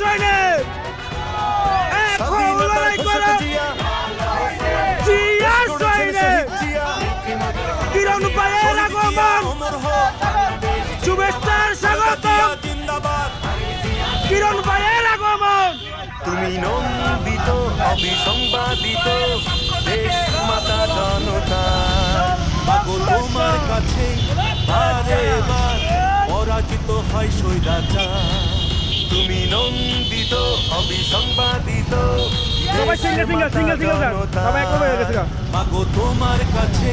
সৈনিক এখন লড়াই করো জিয়া সৈনিক কিরণ ভাইয়ের আগমন শুভেচ্ছার স্বাগত কিরণ ভাইয়ের আগমন তুমি নন্দিত অবিসংবাদিত দেশ মাতা জনতা মাগো তোমার কাছে বারে বার পরাজিত হয় স্বৈরাচার তুমি নন্দিত অবিসংবাদিত মাগো তোমার কাছে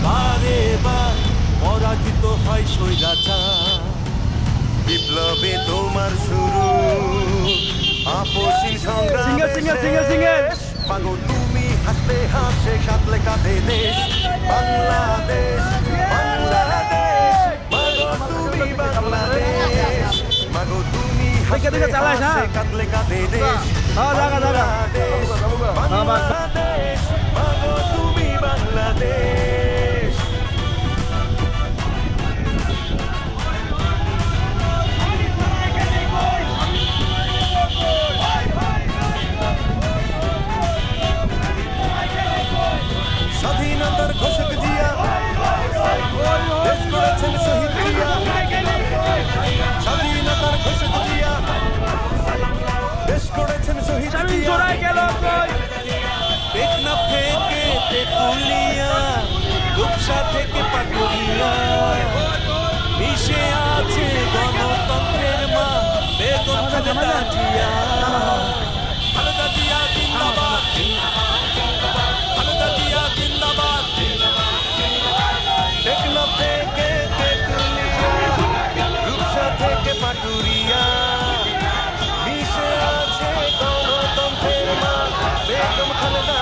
বারে বার পরাজিত হয় স্বৈরাচার বিপ্লবে তোমার শুরু আপসীন সংগ্রাম মাগো তুমি হাসলে হাসে কাঁদলে কাঁদে দেশ বাংলাদেশ বাংলাদেশ মাগো তুমি বাংলাদেশ মাগো তুমি হাসলে হাসে কাঁদলে কাঁদে দেশ বাংলাদেশ বাংলাদেশ মাগো তুমি বাংলাদেশ স্বাধীনতার ঘোষক জিয়া দেশ গড়েছেন শহীদ জিয়া স্বাধীনতার ঘোষক জিয়া দেশ গড়েছেন শহীদ জিয়া টেকনাফ থেকে তেতুলিয়া রূপসা থেকে পাটুরিয়া মিশে আছে গণতন্ত্রের মা বেগম খালেদা জিয়া খালেদা জিয়া জিন্দাবাদ খালেদা জিয়া জিন্দাবাদ টেকনাফ থেকে তেতুলিয়া রূপসা থেকে পাটুরিয়া মিশে আছে গণতন্ত্রের মা বেগম খালেদা